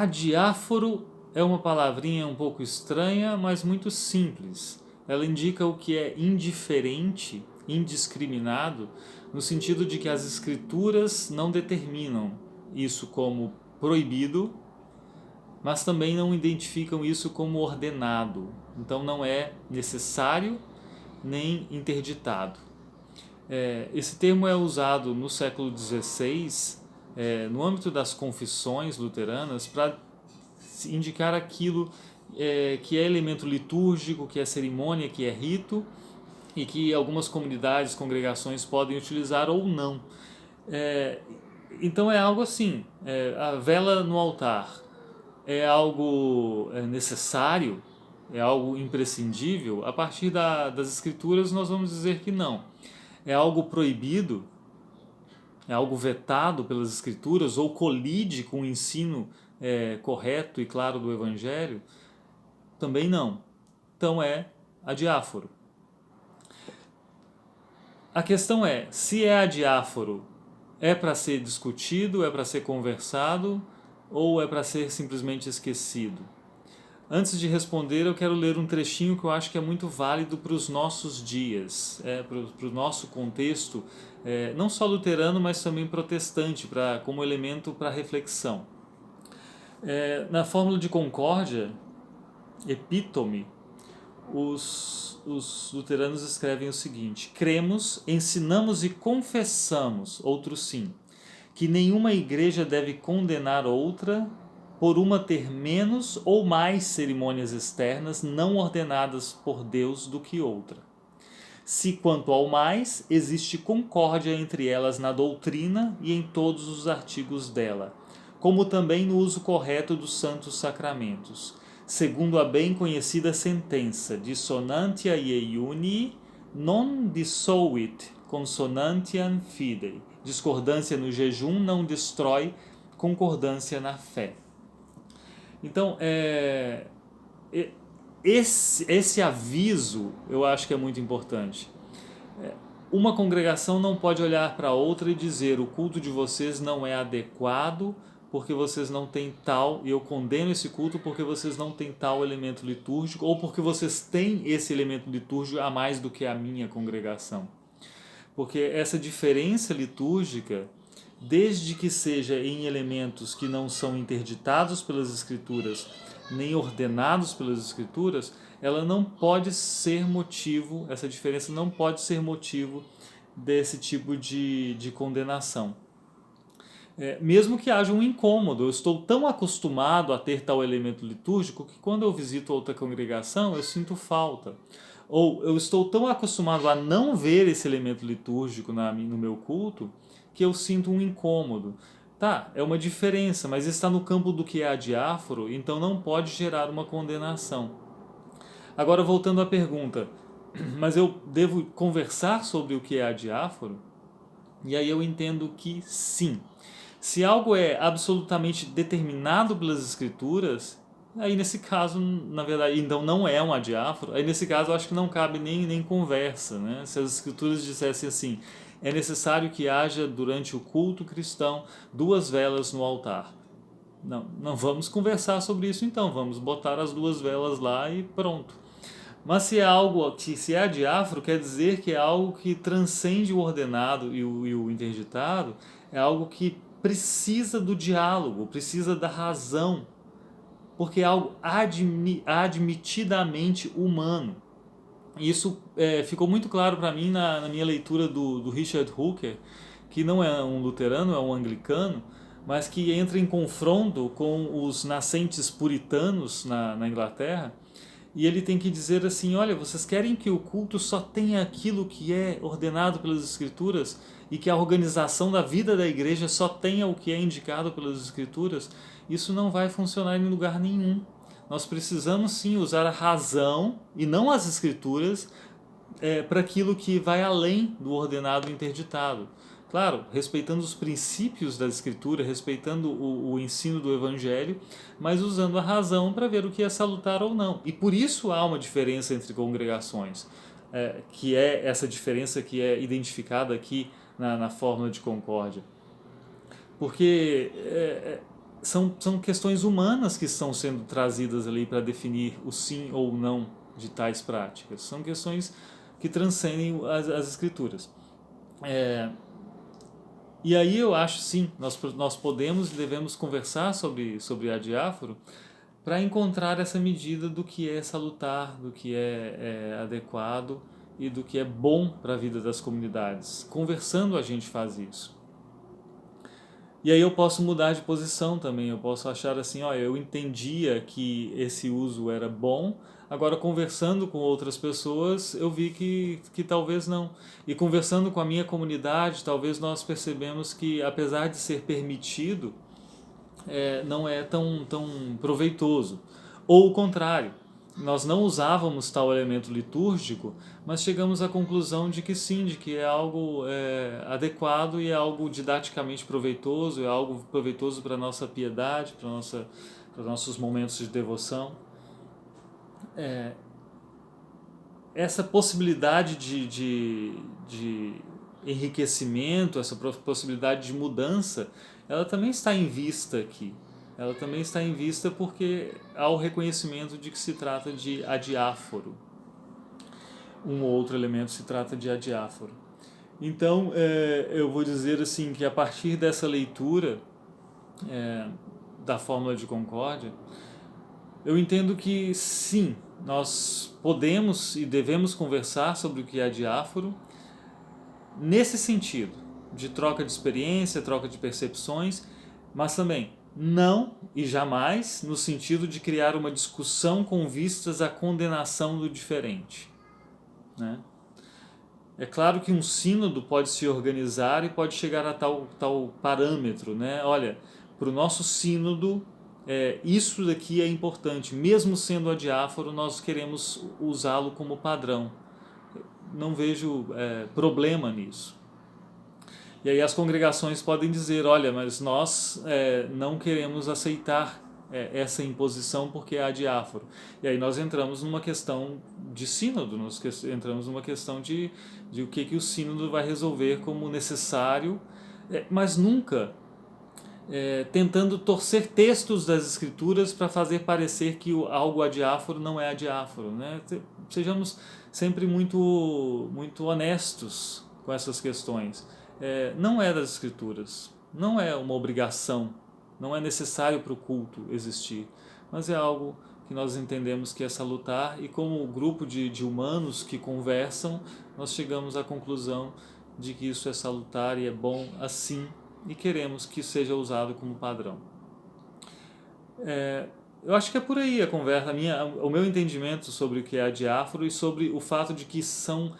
Adiáforo é uma palavrinha um pouco estranha, mas muito simples. Ela indica o que é indiferente, indiscriminado, no sentido de que as escrituras não determinam isso como proibido, mas também não identificam isso como ordenado. Então não é necessário nem interditado. Esse termo é usado no século XVI, no âmbito das confissões luteranas, para indicar aquilo que é elemento litúrgico, que é cerimônia, que é rito, e que algumas comunidades, congregações podem utilizar ou não. É, então é algo assim, a vela no altar é algo necessário, é algo imprescindível. A partir das escrituras nós vamos dizer que não. É algo proibido, é algo vetado pelas escrituras ou colide com o ensino correto e claro do Evangelho? Também não. Então é adiáforo. A questão é, se é adiáforo, é para ser discutido, é para ser conversado ou é para ser simplesmente esquecido? Antes de responder, eu quero ler um trechinho que eu acho que é muito válido para os nossos dias, para o nosso contexto, não só luterano, mas também protestante, como elemento para reflexão. Na fórmula de concórdia, epítome, os luteranos escrevem o seguinte: cremos, ensinamos e confessamos, outro sim, que nenhuma igreja deve condenar outra por uma ter menos ou mais cerimônias externas não ordenadas por Deus do que outra. Se quanto ao mais, existe concórdia entre elas na doutrina e em todos os artigos dela, como também no uso correto dos santos sacramentos, segundo a bem conhecida sentença dissonantia iuni non dissolvit consonantiam fidei. Discordância no jejum não destrói concordância na fé. Então, esse aviso eu acho que é muito importante. Uma congregação não pode olhar para outra e dizer: o culto de vocês não é adequado porque vocês não têm tal, e eu condeno esse culto porque vocês não têm tal elemento litúrgico, ou porque vocês têm esse elemento litúrgico a mais do que a minha congregação. Porque essa diferença litúrgica, desde que seja em elementos que não são interditados pelas Escrituras, nem ordenados pelas Escrituras, ela não pode ser motivo, essa diferença não pode ser motivo desse tipo de condenação. Mesmo que haja um incômodo, eu estou tão acostumado a ter tal elemento litúrgico que quando eu visito outra congregação eu sinto falta. Ou eu estou tão acostumado a não ver esse elemento litúrgico no meu culto que eu sinto um incômodo. Tá, é uma diferença, mas está no campo do que é adiáforo, então não pode gerar uma condenação. Agora, voltando à pergunta, mas eu devo conversar sobre o que é adiáforo? E aí eu entendo que sim. Se algo é absolutamente determinado pelas escrituras, aí nesse caso, na verdade, então não é um adiáforo, aí nesse caso eu acho que não cabe nem conversa, né? Se as escrituras dissessem assim: é necessário que haja durante o culto cristão 2 velas no altar. Não vamos conversar sobre isso então, vamos botar as 2 velas lá e pronto. Mas se é algo que se é diáforo, quer dizer que é algo que transcende o ordenado e o interditado, é algo que precisa do diálogo, precisa da razão, porque é algo admitidamente humano. E isso ficou muito claro para mim na minha leitura do Richard Hooker, que não é um luterano, é um anglicano, mas que entra em confronto com os nascentes puritanos na Inglaterra, e ele tem que dizer assim: olha, vocês querem que o culto só tenha aquilo que é ordenado pelas Escrituras e que a organização da vida da igreja só tenha o que é indicado pelas Escrituras? Isso não vai funcionar em lugar nenhum. Nós precisamos sim usar a razão e não as Escrituras para aquilo que vai além do ordenado interditado. Claro, respeitando os princípios da Escritura, respeitando o ensino do Evangelho, mas usando a razão para ver o que é salutar ou não. E por isso há uma diferença entre congregações, que é essa diferença que é identificada aqui na fórmula de concórdia. Porque são questões humanas que estão sendo trazidas ali para definir o sim ou não de tais práticas. São questões que transcendem as escrituras. E aí eu acho, sim, nós podemos e devemos conversar sobre a diáforo para encontrar essa medida do que é salutar, do que é adequado e do que é bom para a vida das comunidades. Conversando a gente faz isso. E aí eu posso mudar de posição também, eu posso achar assim, ó, eu entendia que esse uso era bom, agora conversando com outras pessoas eu vi que talvez não. E conversando com a minha comunidade, talvez nós percebemos que apesar de ser permitido, não é tão proveitoso. Ou o contrário, nós não usávamos tal elemento litúrgico, mas chegamos à conclusão de que sim, de que é algo adequado e é algo didaticamente proveitoso, é algo proveitoso para a nossa piedade, para os nossos momentos de devoção. Essa possibilidade de enriquecimento, essa possibilidade de mudança, ela também está em vista aqui. Ela também está em vista porque há o reconhecimento de que se trata de adiáforo. Um ou outro elemento se trata de adiáforo. Então, eu vou dizer assim que a partir dessa leitura da fórmula de concórdia, eu entendo que sim, nós podemos e devemos conversar sobre o que é diáforo nesse sentido, de troca de experiência, troca de percepções, mas também não e jamais no sentido de criar uma discussão com vistas à condenação do diferente, né? É claro que um sínodo pode se organizar e pode chegar a tal parâmetro, né? Olha, para o nosso sínodo, isso daqui é importante. Mesmo sendo adiáforo, nós queremos usá-lo como padrão. Não vejo problema nisso. E aí as congregações podem dizer, olha, mas nós não queremos aceitar essa imposição porque é adiáforo. E aí nós entramos numa questão de sínodo, nós entramos numa questão de o que o sínodo vai resolver como necessário, mas nunca tentando torcer textos das escrituras para fazer parecer que algo adiáforo não é adiáforo, né? Sejamos sempre muito honestos com essas questões. Não é das escrituras, não é uma obrigação, não é necessário para o culto existir, mas é algo que nós entendemos que é salutar, e como grupo de humanos que conversam, nós chegamos à conclusão de que isso é salutar e é bom assim, e queremos que seja usado como padrão. Eu acho que é por aí a conversa, o meu entendimento sobre o que é adiáforo e sobre o fato de que são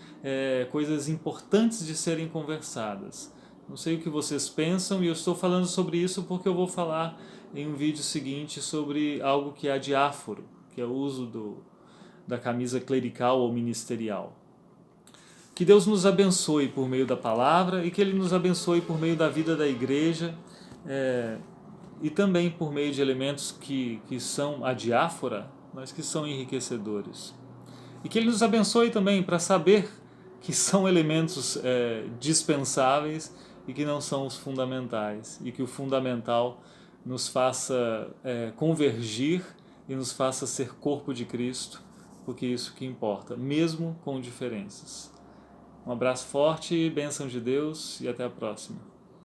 coisas importantes de serem conversadas. Não sei o que vocês pensam, e eu estou falando sobre isso porque eu vou falar em um vídeo seguinte sobre algo que é adiáforo, que é o uso da camisa clerical ou ministerial. Que Deus nos abençoe por meio da palavra e que Ele nos abençoe por meio da vida da igreja, e também por meio de elementos que são adiáfora, mas que são enriquecedores. E que Ele nos abençoe também para saber que são elementos dispensáveis e que não são os fundamentais, e que o fundamental nos faça convergir e nos faça ser corpo de Cristo, porque é isso que importa, mesmo com diferenças. Um abraço forte, bênção de Deus e até a próxima.